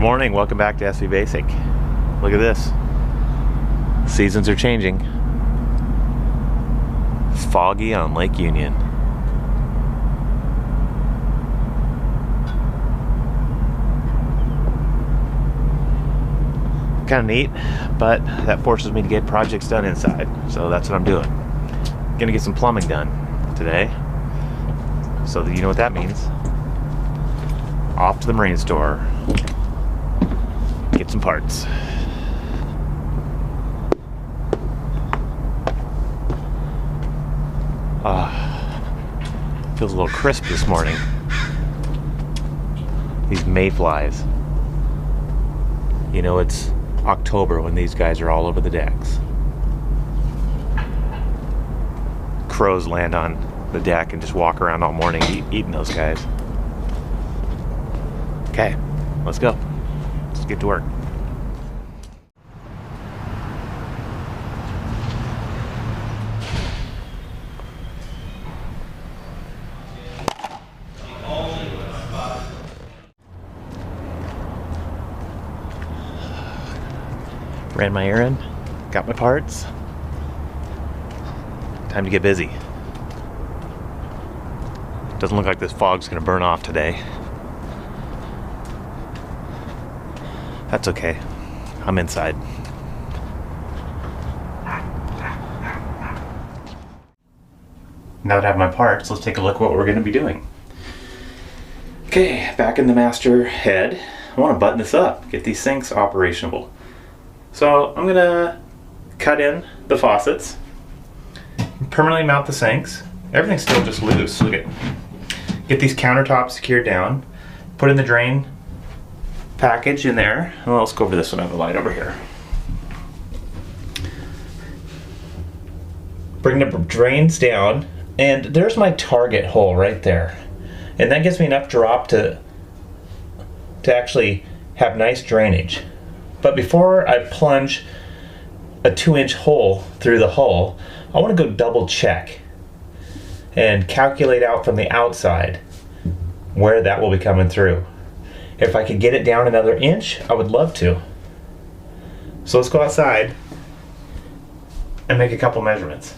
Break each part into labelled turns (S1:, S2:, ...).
S1: morning, welcome back to SV Basic. Look at this. Seasons are changing. It's foggy on Lake Union. Kind of neat, but that forces me to get projects done inside. So that's what I'm doing. Gonna get some plumbing done today. So that you know what that means. Off to the marine store. Get some parts. Feels a little crisp this morning. These mayflies. You know it's October when these guys are all over the decks. Crows land on the deck and just walk around all morning eating those guys. Okay, let's go. Let's get to work. Ran my errand, got my parts. Time to get busy. Doesn't look like this fog's gonna burn off today. That's okay. I'm inside. Now that I have my parts, let's take a look at what we're gonna be doing. Okay, back in the master head. I wanna button this up, get these sinks operational. So I'm gonna cut in the faucets, permanently mount the sinks. Everything's still just loose. Look at, get these countertops secured down, put in the drain package in there. Well, let's go over this one. I have a light over here. Bring the drains down, and there's my target hole right there, and that gives me enough drop to actually have nice drainage. But before I plunge a 2-inch hole through the hull, I want to go double check and calculate out from the outside where that will be coming through. If I could get it down another inch, I would love to. So let's go outside and make a couple measurements.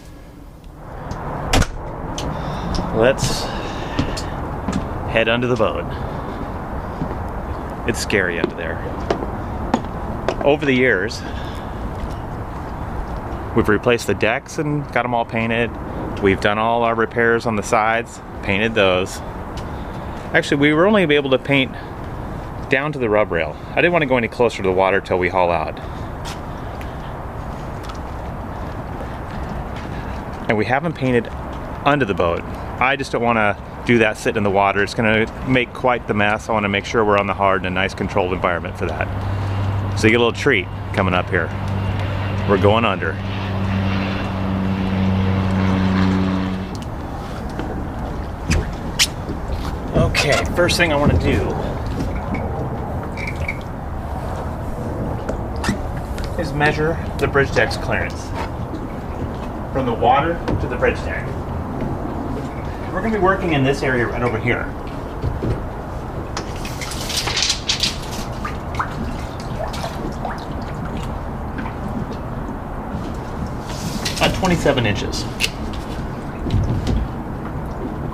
S1: Let's head under the boat. It's scary under there. Over the years, we've replaced the decks and got them all painted. We've done all our repairs on the sides, painted those. Actually, we were only able to paint down to the rub rail. I didn't want to go any closer to the water till we haul out. And we haven't painted under the boat. I just don't want to do that sitting in the water. It's going to make quite the mess. I want to make sure we're on the hard and a nice controlled environment for that. So you get a little treat coming up here. We're going under. Okay, first thing I want to do is measure the bridge deck's clearance from the water to the bridge deck. We're going to be working in this area right over here. At 27 inches.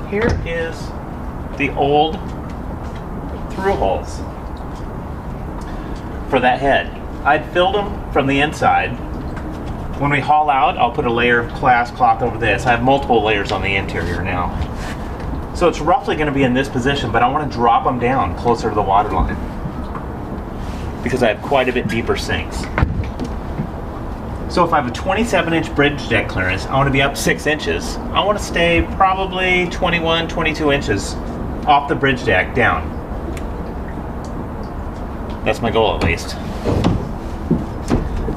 S1: Here is the old through holes for that head. I'd filled them from the inside. When we haul out, I'll put a layer of glass cloth over this. I have multiple layers on the interior now. So it's roughly going to be in this position, but I want to drop them down closer to the water line because I have quite a bit deeper sinks. So if I have a 27-inch bridge deck clearance, I want to be up 6 inches. I want to stay probably 21, 22 inches off the bridge deck down. That's my goal, at least.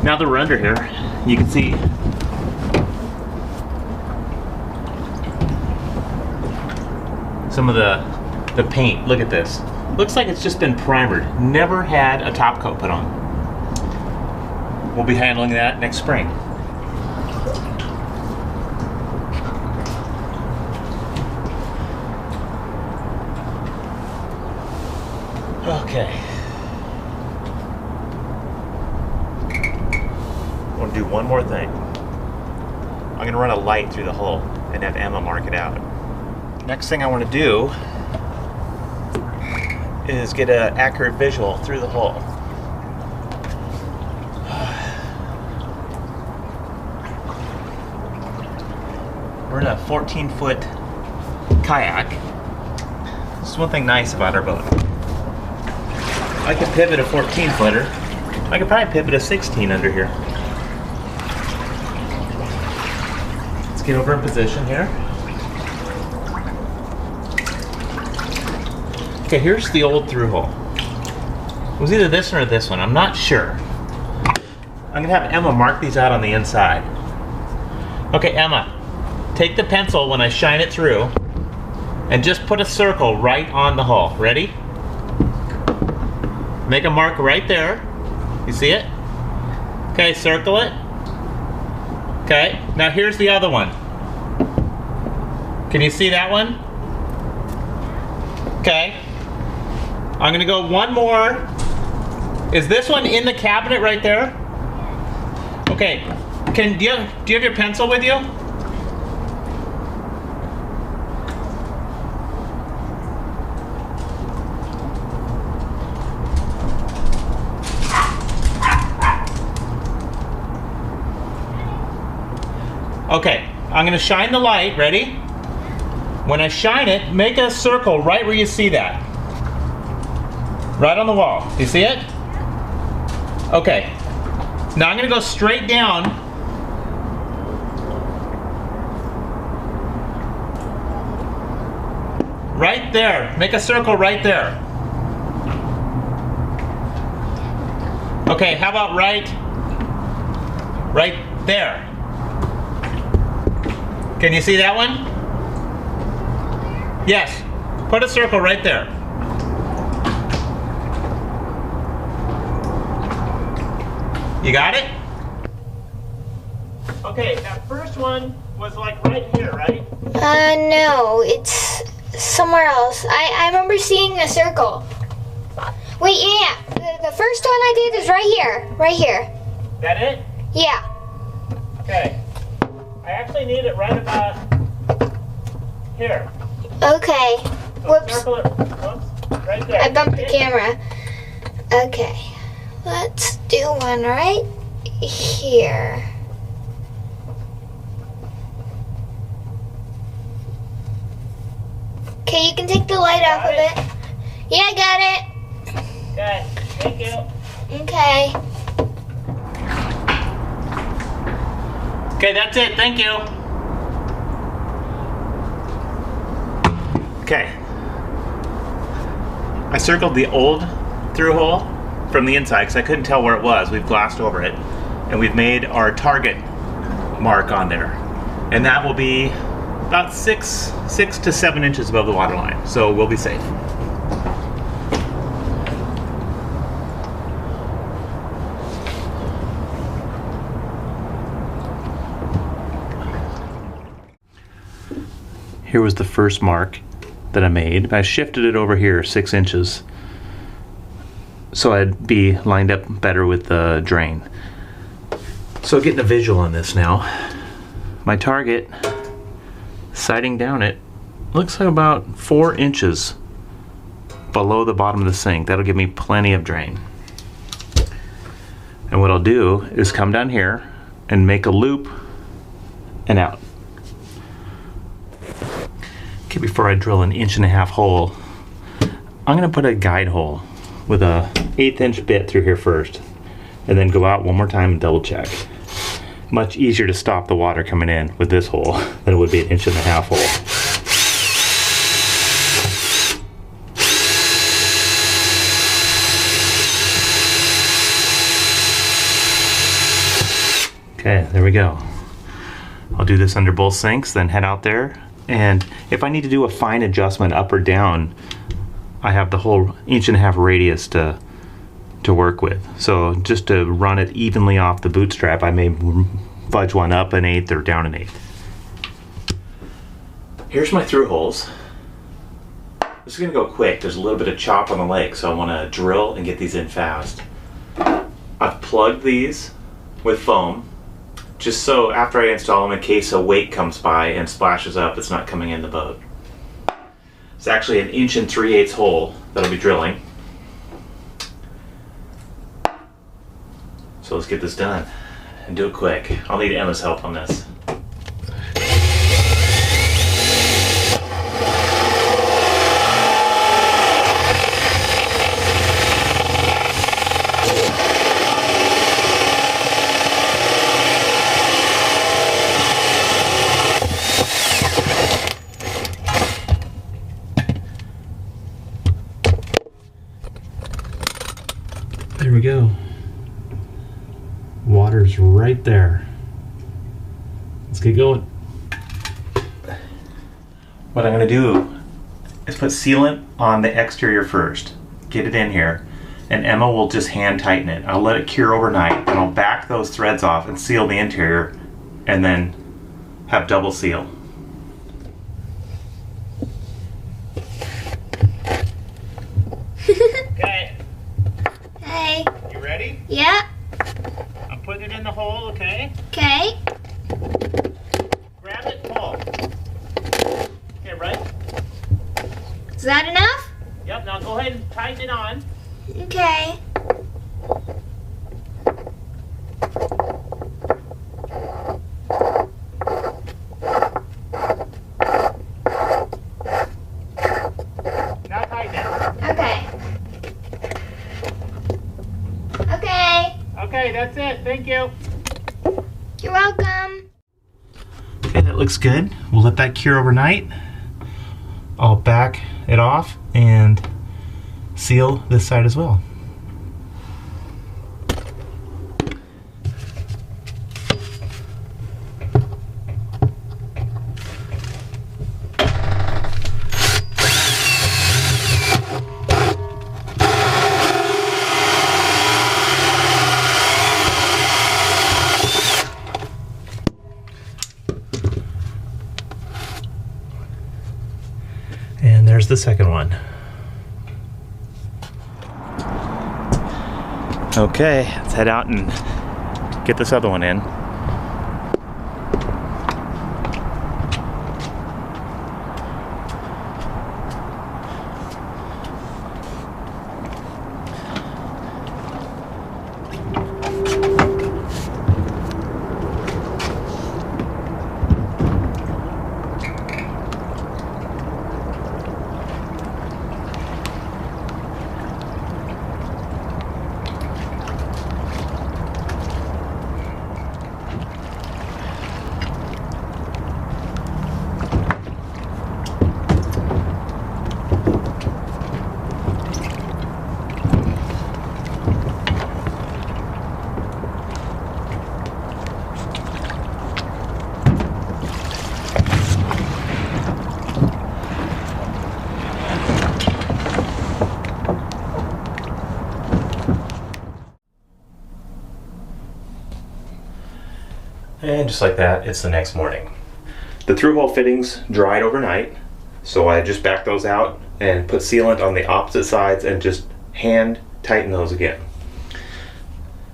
S1: Now that we're under here, you can see some of the paint. Look at this. Looks like it's just been primered. Never had a top coat put on. We'll be handling that next spring. Okay. want to do one more thing. I'm going to run a light through the hole and have Emma mark it out. Next thing I want to do is get an accurate visual through the hole. We're in a 14-foot kayak. This is one thing nice about our boat. I could pivot a 14-footer. I could probably pivot a 16 under here. Let's get over in position here. Okay, here's the old through hole. It was either this one or this one, I'm not sure. I'm gonna have Emma mark these out on the inside. Okay, Emma, take the pencil when I shine it through and just put a circle right on the hole. Ready? Make a mark right there. You see it? Okay, circle it. Okay, now here's the other one. Can you see that one? Okay. I'm gonna go one more. Is this one in the cabinet right there? Okay. Do you have your pencil with you? Okay, I'm gonna shine the light, ready? When I shine it, make a circle right where you see that. Right on the wall, do you see it? Okay, now I'm gonna go straight down. Right there, make a circle right there. Okay, how about right there? Can you see that one? Yes. Put a circle right there. You got it? Okay, that first one was like right here, right?
S2: No, it's somewhere else. I remember seeing a circle. Wait, yeah. The first one I did is right here. Right here.
S1: That it?
S2: Yeah.
S1: Okay. I actually need it right about here.
S2: Okay.
S1: So
S2: Whoops.
S1: Circle it. Whoops. Right there.
S2: I bumped the camera. Okay. Let's do one right here. Okay, you can take the light off of it. Yeah, I got it.
S1: Okay. Thank you.
S2: Okay.
S1: Okay, that's it. Thank you. Okay. I circled the old through hole from the inside because I couldn't tell where it was. We've glassed over it. And we've made our target mark on there. And that will be about 6 to 7 inches above the waterline. So we'll be safe. Here was the first mark that I made. I shifted it over here 6 inches so I'd be lined up better with the drain. So getting a visual on this now. My target, sighting down it, looks like about 4 inches below the bottom of the sink. That'll give me plenty of drain. And what I'll do is come down here and make a loop and out. Okay, before I drill an 1.5 inch hole, I'm gonna put a guide hole with a 1/8 inch bit through here first, and then go out one more time and double check. Much easier to stop the water coming in with this hole than it would be an 1.5 inch hole. Okay, there we go. I'll do this under both sinks, then head out there. And if I need to do a fine adjustment up or down, I have the whole 1.5 inch radius to work with. So just to run it evenly off the bootstrap, I may fudge one up 1/8 or down 1/8. Here's my through holes. This is gonna go quick. There's a little bit of chop on the lake, so I wanna drill and get these in fast. I've plugged these with foam just so after I install them, in case a wake comes by and splashes up, it's not coming in the boat. It's actually an 1 3/8 hole that I'll be drilling. So let's get this done and do it quick. I'll need Emma's help on this.
S3: There we go. Water's right there. Let's get going.
S1: What I'm going to do is put sealant on the exterior first. Get it in here. And Emma will just hand tighten it. I'll let it cure overnight. Then I'll back those threads off and seal the interior. And then have double seal. Okay.
S2: Hey.
S1: You ready?
S2: Yeah.
S1: I'm putting it in the hole, okay?
S2: Okay.
S1: Grab it, pull. Okay, right?
S2: Is that enough?
S1: Yep, now go ahead and tighten it on.
S2: Okay.
S1: Now tighten it.
S2: Okay. Okay.
S1: Okay, that's it. Thank you.
S2: You're welcome.
S1: Okay, that looks good. We'll let that cure overnight. I'll back it off and seal this side as well. And there's the second one. Okay, let's head out and get this other one in. And just like that, it's the next morning. The through-hole fittings dried overnight, so I just backed those out and put sealant on the opposite sides and just hand tighten those again.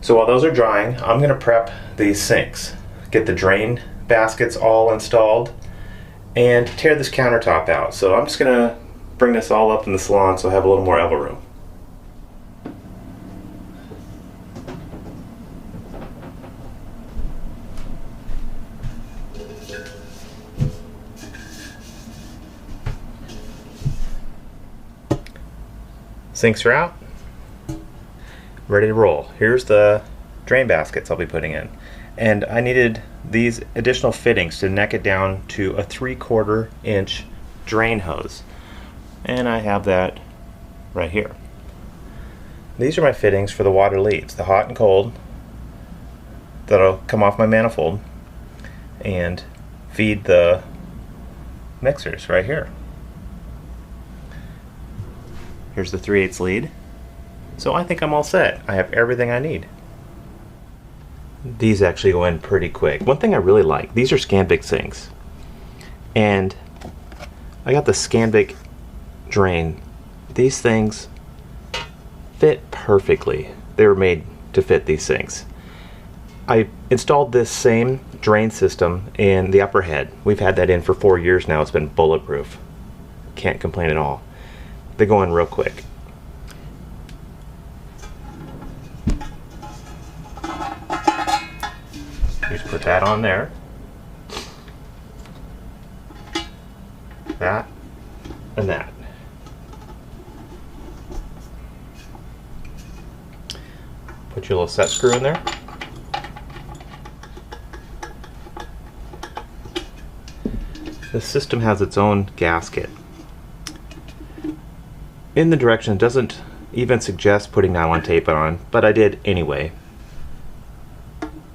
S1: So while those are drying, I'm going to prep these sinks, get the drain baskets all installed, and tear this countertop out. So I'm just going to bring this all up in the salon so I have a little more elbow room. Sinks are out, ready to roll. Here's the drain baskets I'll be putting in. And I needed these additional fittings to neck it down to a 3/4 inch drain hose. And I have that right here. These are my fittings for the water leads, the hot and cold, that'll come off my manifold and feed the mixers right here. Here's the 3/8 lead. So I think I'm all set. I have everything I need. These actually go in pretty quick. One thing I really like, these are Scanbic sinks. And I got the Scanbic drain. These things fit perfectly. They were made to fit these sinks. I installed this same drain system in the upper head. We've had that in for 4 years now. It's been bulletproof. Can't complain at all. They go in real quick. Just put that on there. That and that. Put your little set screw in there. This system has its own gasket. In the direction, it doesn't even suggest putting nylon tape on, but I did anyway.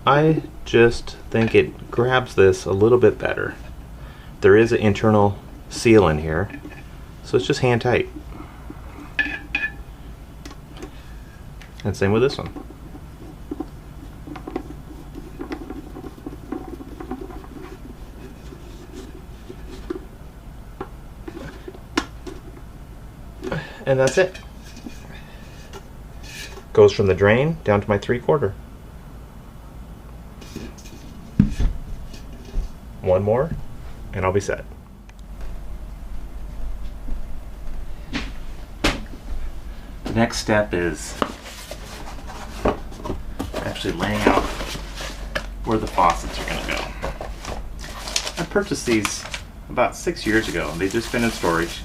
S1: I just think it grabs this a little bit better. There is an internal seal in here, so it's just hand tight. And same with this one. And that's it. Goes from the drain down to my 3/4. One more, and I'll be set. The next step is actually laying out where the faucets are going to go. I purchased these about 6 years ago. They've just been in storage.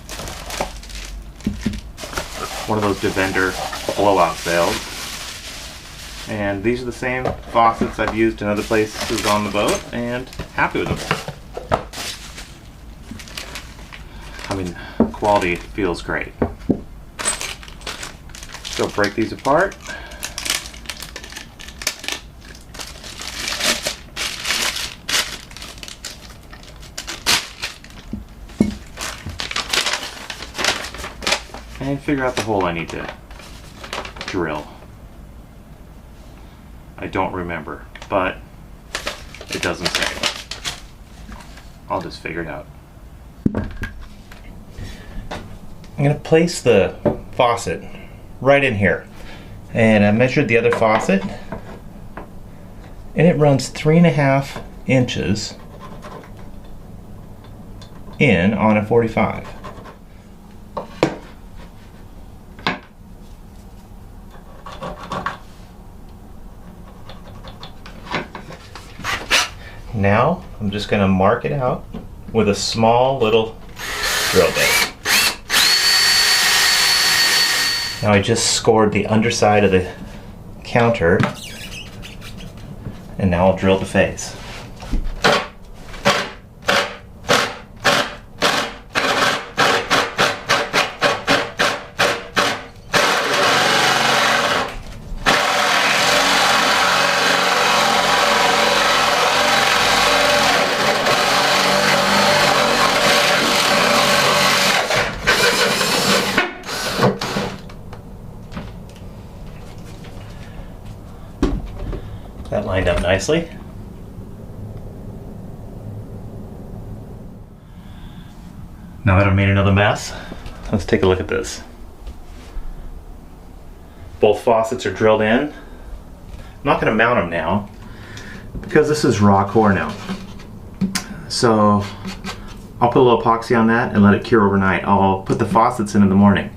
S1: One of those Devender blowout sales. And these are the same faucets I've used in other places on the boat, and happy with them. I mean, quality feels great. So break these apart. And figure out the hole I need to drill. I don't remember, but it doesn't say. I'll just figure it out. I'm going to place the faucet right in here. And I measured the other faucet, and it runs 3.5 inches in on a 45. Now I'm just going to mark it out with a small little drill bit. Now I just scored the underside of the counter, and now I'll drill the face. That lined up nicely. Now that I've made another mess, let's take a look at this. Both faucets are drilled in. I'm not going to mount them now because this is raw core now. So I'll put a little epoxy on that and let it cure overnight. I'll put the faucets in the morning.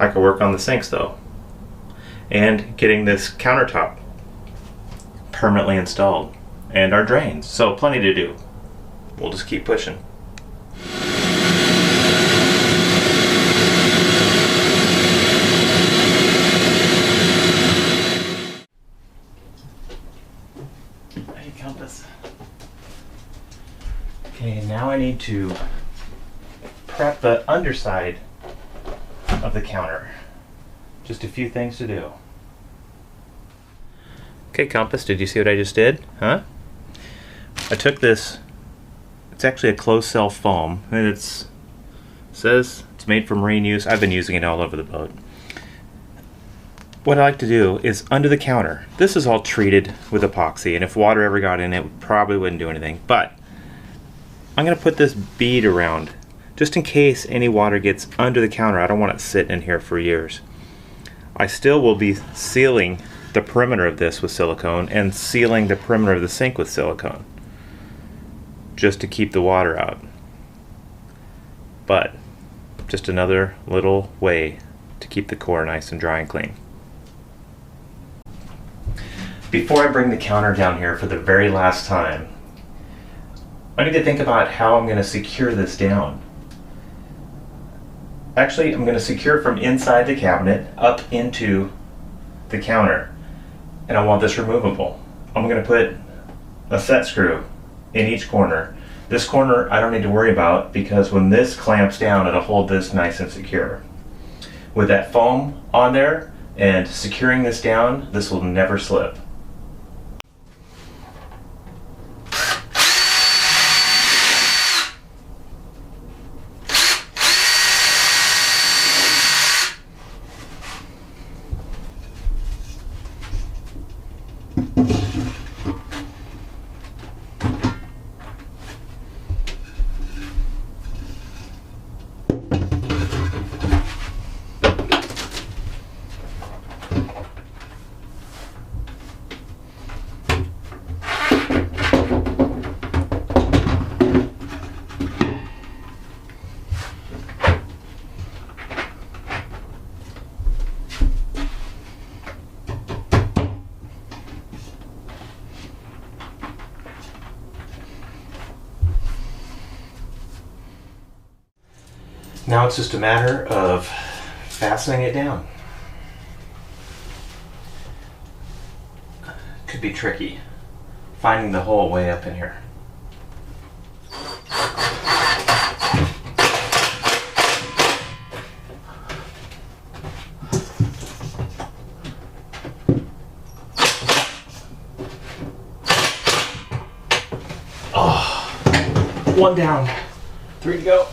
S1: I can work on the sinks though, and getting this countertop permanently installed, and our drains. So plenty to do. We'll just keep pushing. Hey, compass. Okay, now I need to prep the underside of the counter. Just a few things to do. Okay, compass, did you see what I just did? Huh? I took this, it's actually a closed cell foam, and it says it's made for marine use. I've been using it all over the boat. What I like to do is under the counter, this is all treated with epoxy, and if water ever got in it, probably wouldn't do anything, but I'm going to put this bead around just in case any water gets under the counter. I don't want it sitting in here for years. I still will be sealing the perimeter of this with silicone and sealing the perimeter of the sink with silicone, just to keep the water out. But just another little way to keep the core nice and dry and clean. Before I bring the counter down here for the very last time, I need to think about how I'm going to secure this down. Actually, I'm going to secure it from inside the cabinet up into the counter, and I want this removable. I'm going to put a set screw in each corner. This corner I don't need to worry about, because when this clamps down, it'll hold this nice and secure. With that foam on there and securing this down, this will never slip. Now it's just a matter of fastening it down. Could be tricky, finding the hole way up in here. Oh, one down, 3 to go.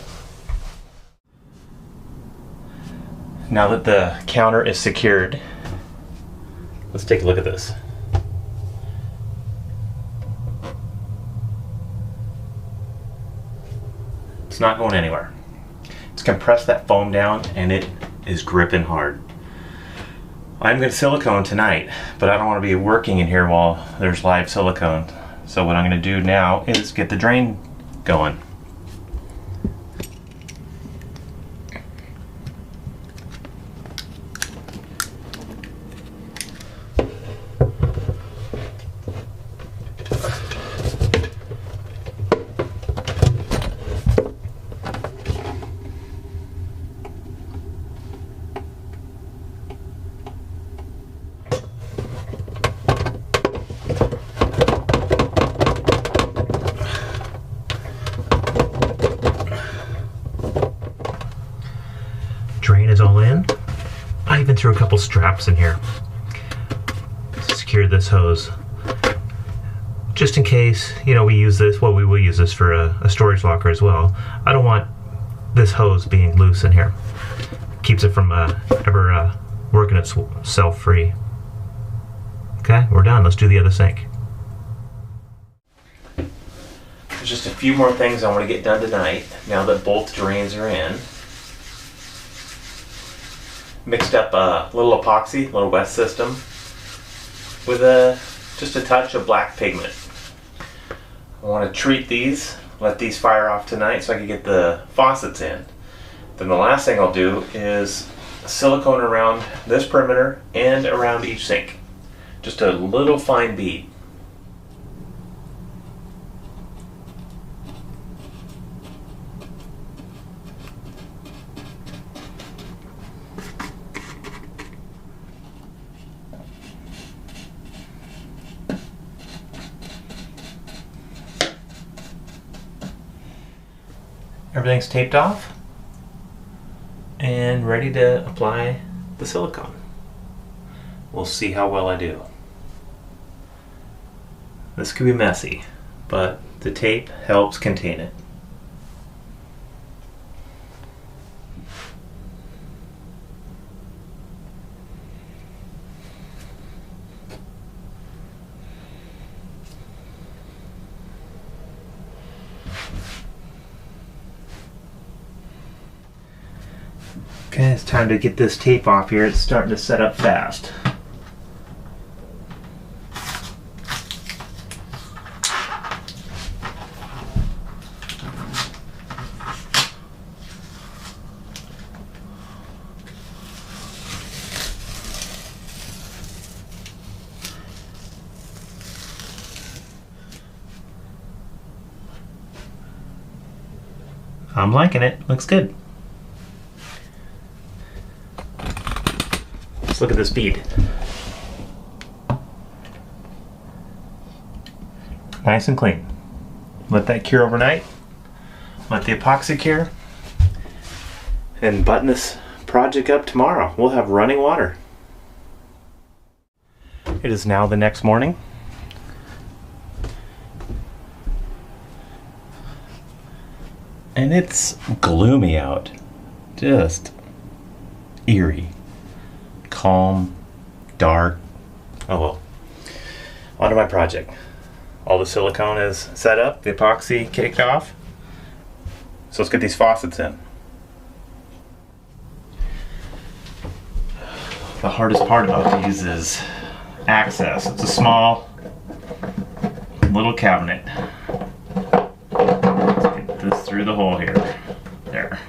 S1: Now that the counter is secured, let's take a look at this. It's not going anywhere. It's compressed that foam down and it is gripping hard. I'm going to silicone tonight, but I don't want to be working in here while there's live silicone. So what I'm going to do now is get the drain going. Drain is all in. I even threw a couple straps in here to secure this hose, just in case, you know, we use this. Well, we will use this for a storage locker as well. I don't want this hose being loose in here. Keeps it from ever working itself free. Okay, we're done. Let's do the other sink. There's just a few more things I want to get done tonight now that both drains are in. Mixed up a little epoxy, little wet system, with just a touch of black pigment. I want to treat these, let these fire off tonight so I can get the faucets in. Then the last thing I'll do is silicone around this perimeter and around each sink. Just a little fine bead. Everything's taped off and ready to apply the silicone. We'll see how well I do. This could be messy, but the tape helps contain it. Okay, it's time to get this tape off here. It's starting to set up fast. I'm liking it. Looks good. Let's look at this bead. Nice and clean. Let that cure overnight. Let the epoxy cure. And button this project up tomorrow. We'll have running water. It is now the next morning. And it's gloomy out. Just eerie. Calm. Dark. Oh well. On to my project. All the silicone is set up, the epoxy kicked off. So let's get these faucets in. The hardest part about these is access. It's a small little cabinet. Let's get this through the hole here. There.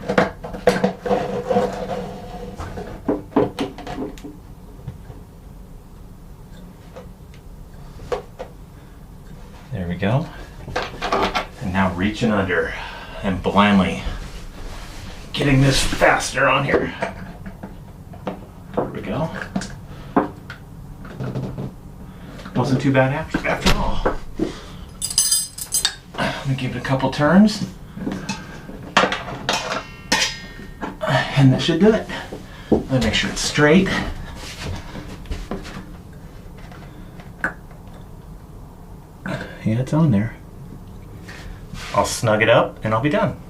S1: There we go. And now reaching under and blindly getting this fastener on here. There we go. Wasn't too bad after all. Let me give it a couple turns. And that should do it. Let me make sure it's straight. Yeah, it's on there. I'll snug it up and I'll be done.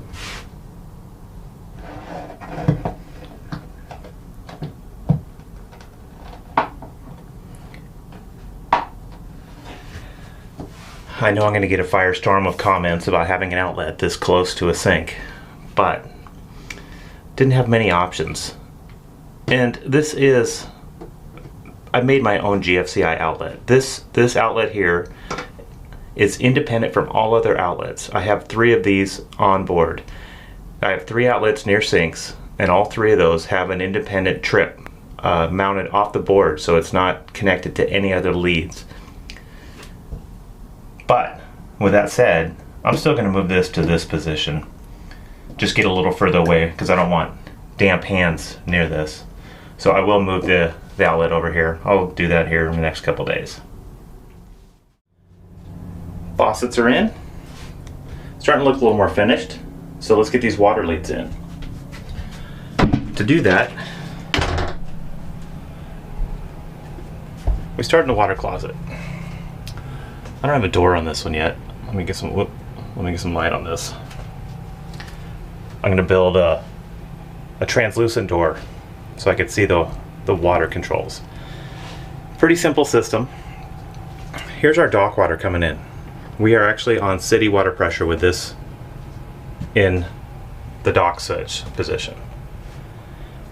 S1: I know I'm going to get a firestorm of comments about having an outlet this close to a sink, but didn't have many options. And this is, I made my own GFCI outlet. This outlet here is independent from all other outlets. I have 3 of these on board. I have 3 outlets near sinks, and all 3 of those have an independent trip mounted off the board, so it's not connected to any other leads. But with that said, I'm still going to move this to this position. Just get a little further away because I don't want damp hands near this. So I will move the outlet over here. I'll do that here in the next couple days. Faucets are in. Starting to look a little more finished. So let's get these water leads in. To do that, we start in the water closet. I don't have a door on this one yet. Let me get some light on this. I'm going to build a translucent door so I could see the water controls. Pretty simple system. Here's our dock water coming in. We are actually on city water pressure with this in the dock switch position.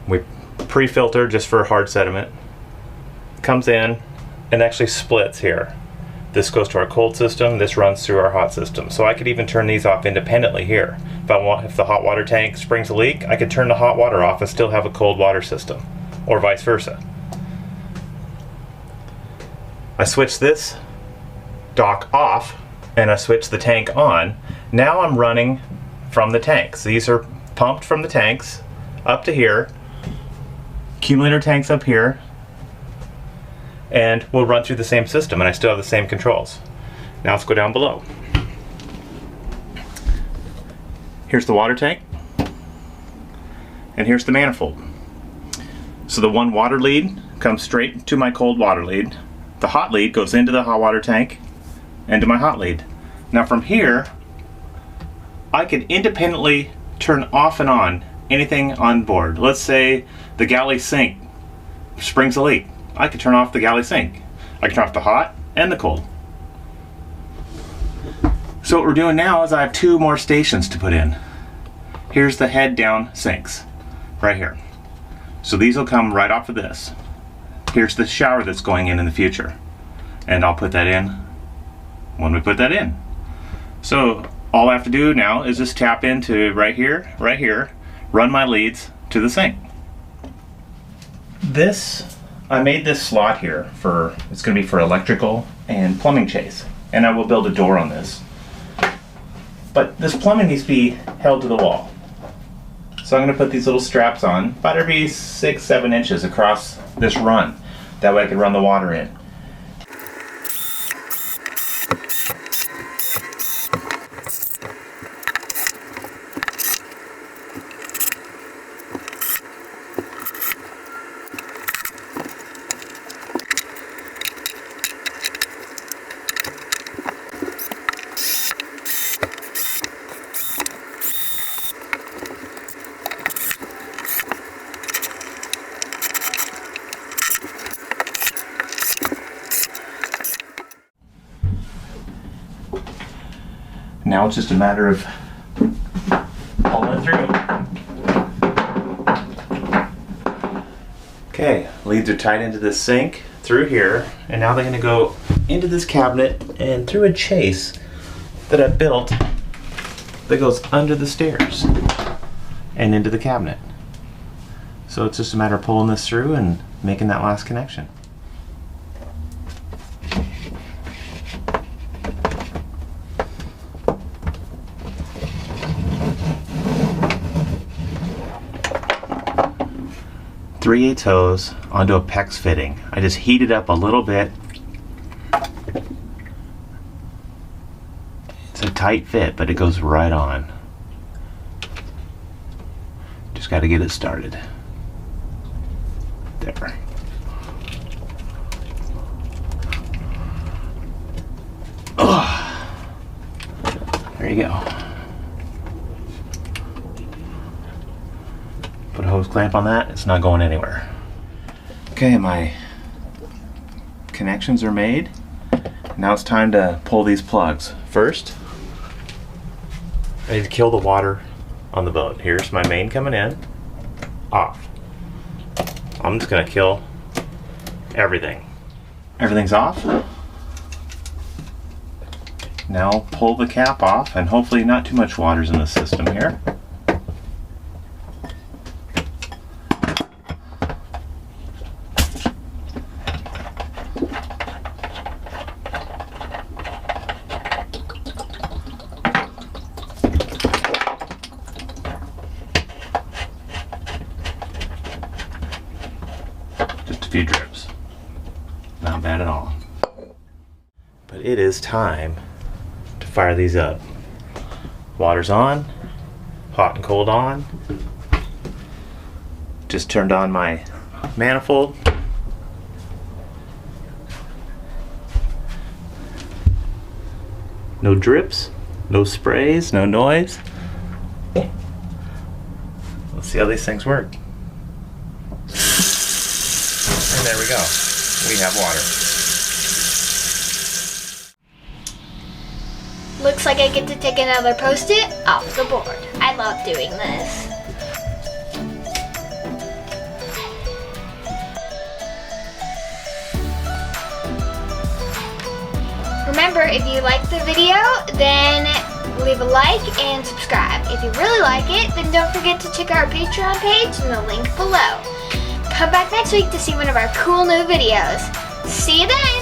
S1: We pre-filter just for hard sediment. Comes in and actually splits here. This goes to our cold system, this runs through our hot system. So I could even turn these off independently here. If the hot water tank springs a leak, I could turn the hot water off and still have a cold water system, or vice versa. I switch this dock off and I switch the tank on. Now I'm running from the tanks. These are pumped from the tanks up to here, accumulator tanks up here, and we'll run through the same system and I still have the same controls. Now let's go down below. Here's the water tank and here's the manifold. So the one water lead comes straight to my cold water lead. The hot lead goes into the hot water tank and to my hot lead. Now from here I can independently turn off and on anything on board. Let's say the galley sink springs a leak. I could turn off the galley sink. I can turn off the hot and the cold. So what we're doing now is I have 2 more stations to put in. Here's the head down sinks, right here. So these will come right off of this. Here's the shower that's going in the future. And I'll put that in when we put that in. So all I have to do now is just tap into right here, run my leads to the sink. I made this slot here it's going to be for electrical and plumbing chase, and I will build a door on this. But this plumbing needs to be held to the wall. So I'm going to put these little straps on, about every 6-7 inches across this run. That way I can run the water in. Now it's just a matter of pulling through. Okay, leads are tied into this sink through here, and now they're going to go into this cabinet and through a chase that I built that goes under the stairs and into the cabinet. So it's just a matter of pulling this through and making that last connection. .3/8 hose onto a PEX fitting. I just heat it up a little bit. It's a tight fit, but it goes right on. Just got to get it started. There. Oh. There you go. Put a hose clamp on that, it's not going anywhere. Okay, my connections are made. Now it's time to pull these plugs. First, I need to kill the water on the boat. Here's my main coming in, off. I'm just gonna kill everything. Everything's off. Now pull the cap off, and hopefully not too much water's in the system here. Few drips. Not bad at all. But it is time to fire these up. Water's on, hot and cold on. Just turned on my manifold. No drips, no sprays, no noise. Let's see how these things work. And there we go. We have water.
S2: Looks like I get to take another Post-it off the board. I love doing this. Remember, if you like the video, then leave a like and subscribe. If you really like it, then don't forget to check our Patreon page in the link below. Come back next week to see one of our cool new videos. See you then!